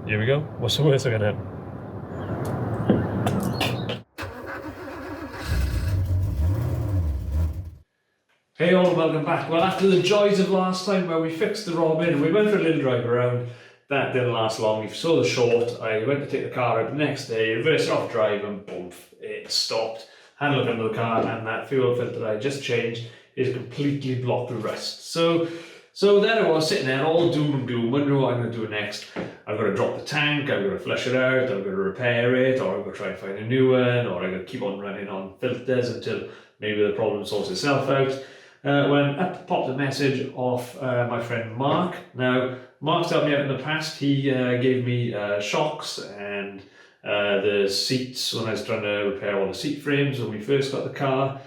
Here we go. What's the worst I can happen? Hey all, welcome back. Well, after the joys of last time where we fixed the Robin, we went for a little drive around. That didn't last long. You saw the short. I went to take the car out the next day, reversed off drive, and boom, it stopped. Had a look under the car, and that fuel filter I just changed is completely blocked with rust. So there I was sitting there, all doom and gloom, wondering what I'm going to do next. I've got to drop the tank, I've got to flush it out, I've got to repair it, or I've got to try and find a new one, or I've got to keep on running on filters until maybe the problem sorts itself out. When up popped a message off my friend Mark. Now, Mark's helped me out in the past. He gave me shocks and the seats when I was trying to repair all the seat frames when we first got the car,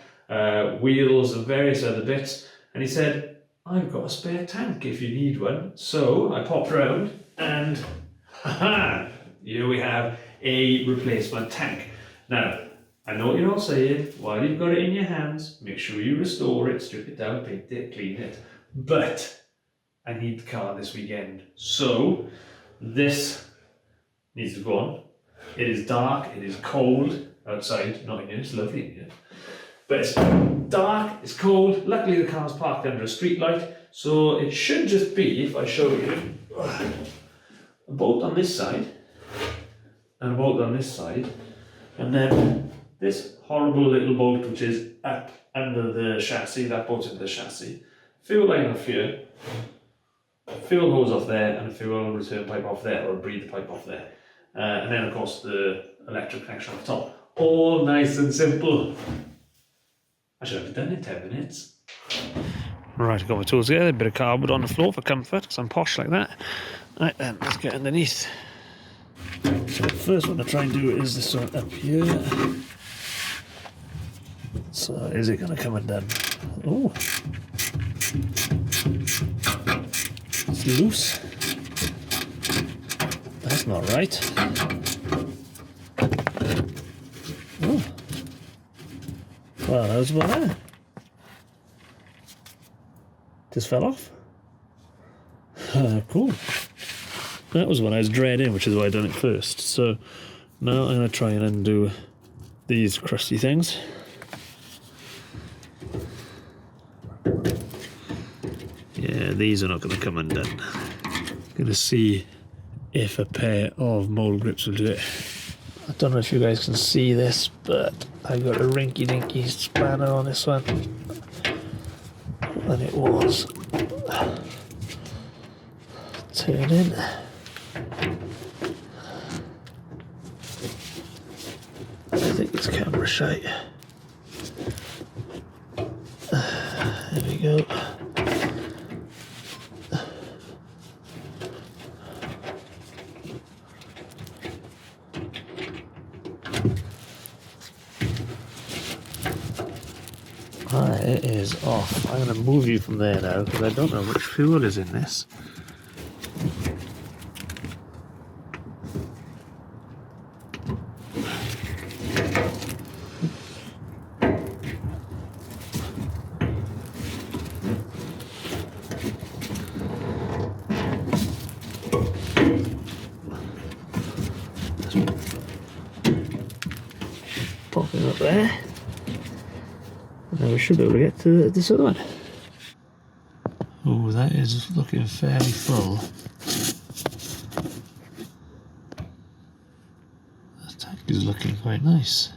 wheels and various other bits. And he said, I've got a spare tank if you need one. So I popped around and here we have a replacement tank. Now, I know what you're all saying, while you've got it in your hands, make sure you restore it, strip it down, paint it, clean it. But I need the car this weekend. So this needs to go on. It is dark, it is cold outside, not in here, it's lovely in here. But it's dark, it's cold. Luckily the car's parked under a street light, so it should just be, if I show you, a bolt on this side, and a bolt on this side, and then this horrible little bolt which is up under the chassis, that bolts into the chassis, fuel line off here, fuel hose off there, and a fuel return pipe off there, or a breather pipe off there. And then of course the electric connection off the top. All nice and simple. I should have done it in 10 minutes. Right, I've got my tools together, a bit of cardboard on the floor for comfort, because I'm posh like that. Right then, let's get underneath. So the first one to try and do is this one up here. So is it going to come undone? Oh, it's loose. That's not right. Oh, well, that was one there. Just fell off. Cool. That was one I was dreading, which is why I done it first. So now I'm going to try and undo these crusty things. Yeah, these are not going to come undone. Going to see if a pair of mole grips will do it. I don't know if you guys can see this, but I got a rinky-dinky spanner on this one. And it was turning. I think it's camera shy. There we go. It is off. I'm going to move you from there now because I don't know which fuel is in this. Popping up there. Now we should be able to get to this other one. Oh, that is looking fairly full. The tank is looking quite nice.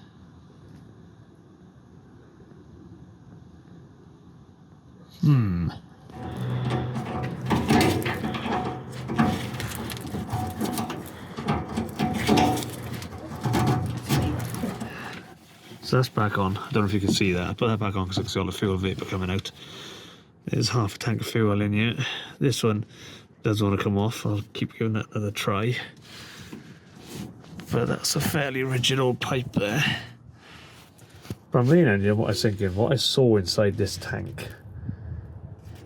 So that's back on. I don't know if you can see that. I put that back on because I can see all the fuel vapour coming out. There's half a tank of fuel in here. This one does want to come off. I'll keep giving that another try. But that's a fairly rigid old pipe there. But I'm leaning on what I was thinking, what I saw inside this tank.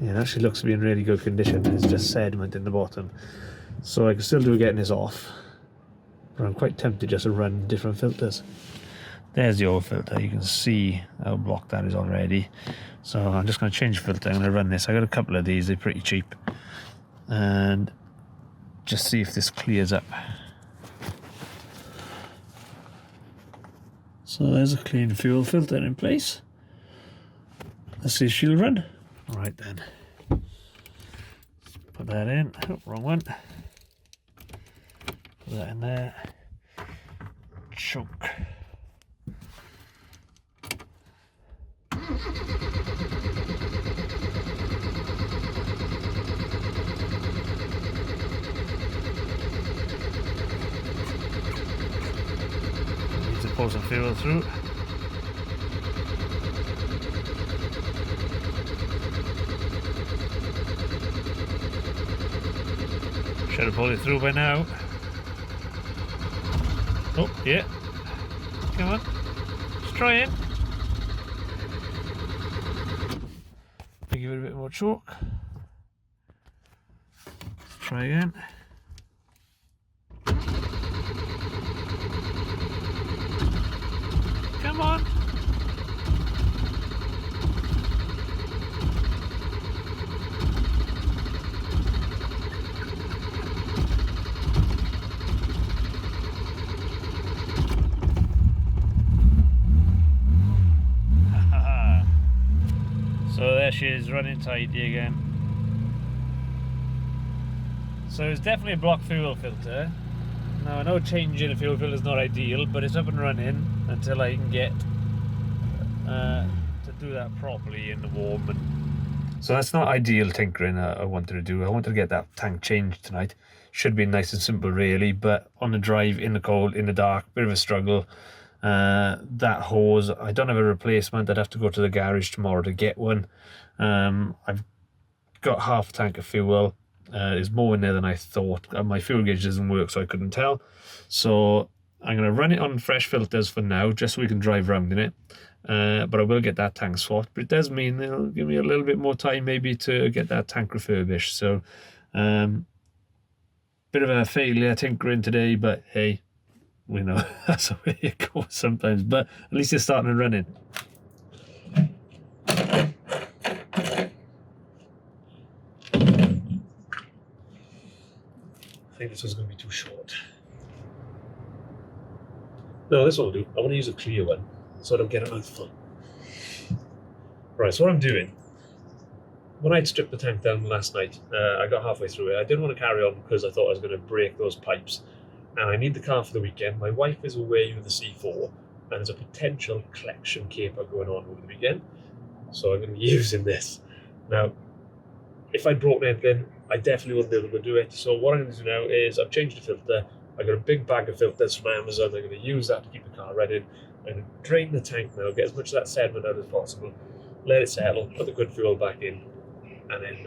Yeah, it actually looks to be in really good condition. It's just sediment in the bottom. So I can still do getting this off. But I'm quite tempted just to run different filters. There's the old filter. You can see how blocked that is already. So I'm just going to change the filter. I'm going to run this. I got a couple of these. They're pretty cheap. And just see if this clears up. So there's a clean fuel filter in place. Let's see if she'll run. Right then. Put that in. Oh, wrong one. Put that in there. Choke. Need to pour some fuel through. Should have pulled it through by now. Oh, yeah. Come on. Let's try it. Give it a bit more choke. Let's try again. Come on. So there she is, running tidy again. So it's definitely a block fuel filter. Now I know changing a fuel filter is not ideal, but it's up and running until I can get to do that properly in the warm. And so that's not ideal tinkering I wanted to do. I wanted to get that tank changed tonight. Should be nice and simple really, but on the drive, in the cold, in the dark, bit of a struggle. That hose, I don't have a replacement. I'd have to go to the garage tomorrow to get one. I've got half a tank of fuel. There's more in there than I thought. My fuel gauge doesn't work, so I couldn't tell. So I'm going to run it on fresh filters for now, just so we can drive around in it. But I will get that tank swapped. But it does mean it'll give me a little bit more time maybe to get that tank refurbished. So bit of a failure tinkering today, but hey, we know that's the way it goes sometimes, but at least it's starting and running. I think this was going to be too short. No, this will do. I want to use a clear one so I don't get a mouthful. Right, so what I'm doing, when I'd stripped the tank down last night, I got halfway through it. I didn't want to carry on because I thought I was going to break those pipes. And I need the car for the weekend. My wife is away with the C4, and there's a potential collection caper going on over the weekend. So I'm going to be using this. Now, if I'd broken anything, I definitely wouldn't be able to do it. So what I'm going to do now is I've changed the filter. I got a big bag of filters from Amazon. I'm going to use that to keep the car running. I'm going to drain the tank now, get as much of that sediment out as possible, let it settle, put the good fuel back in, and then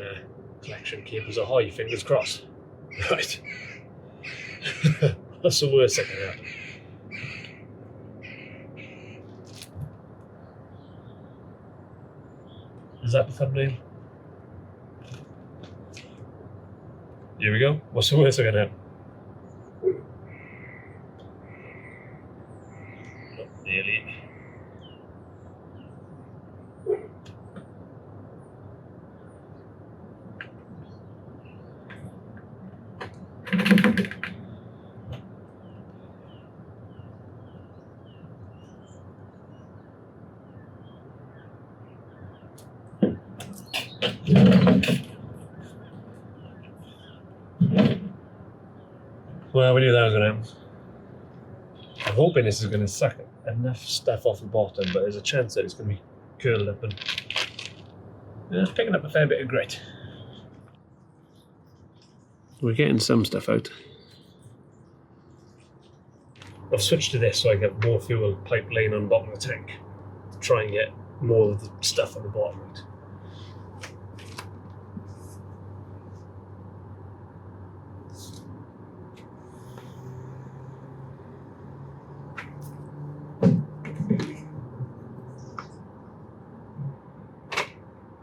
collection capers ahoy, fingers crossed. Right. That's the worst that can happen. Is that the thumbnail? Here we go. What's the worst that can happen? Not nearly. Well, we knew that was going to happen. I'm hoping this is going to suck enough stuff off the bottom, but there's a chance that it's going to be curled up and it's picking up a fair bit of grit. We're getting some stuff out. I've switched to this so I get more fuel pipe laying on the bottom of the tank to try and get more of the stuff on the bottom out.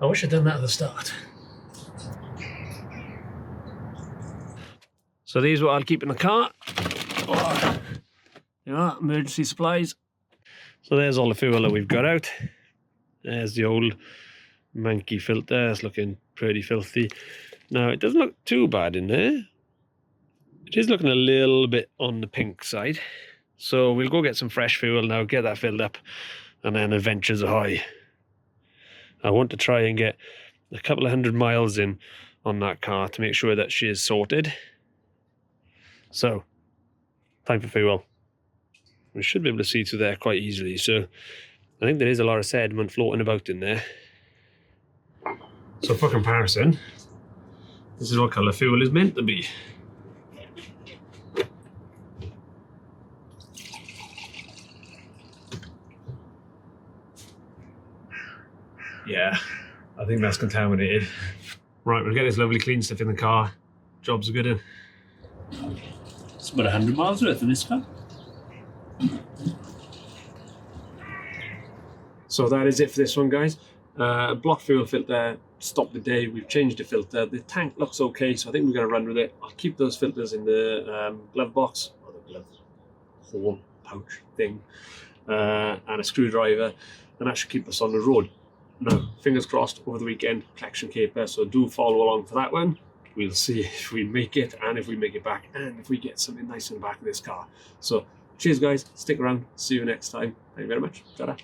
I wish I'd done that at the start. So these are what I'll keep in the car. Oh, you know, emergency supplies. So there's all the fuel that we've got out. There's the old manky filter. It's looking pretty filthy. Now it doesn't look too bad in there. It is looking a little bit on the pink side. So we'll go get some fresh fuel now, get that filled up, and then adventures ahoy. I want to try and get a couple of 100 miles in on that car to make sure that she is sorted. So, time for fuel. We should be able to see through there quite easily. So, I think there is a lot of sediment floating about in there. So for comparison, this is what colour fuel is meant to be. Yeah, I think that's contaminated. Right, we'll get this lovely clean stuff in the car. Jobs are good in. It's about 100 miles worth in this car. So that is it for this one, guys. Block fuel filter, stop the day. We've changed the filter. The tank looks okay, so I think we're going to run with it. I'll keep those filters in the glove box, or the glove hole pouch thing, and a screwdriver, and that should keep us on the road. Now, fingers crossed, over the weekend, collection caper, so do follow along for that one. We'll see if we make it, and if we make it back, and if we get something nice in the back of this car. So, cheers guys, stick around, see you next time. Thank you very much. Ta-da.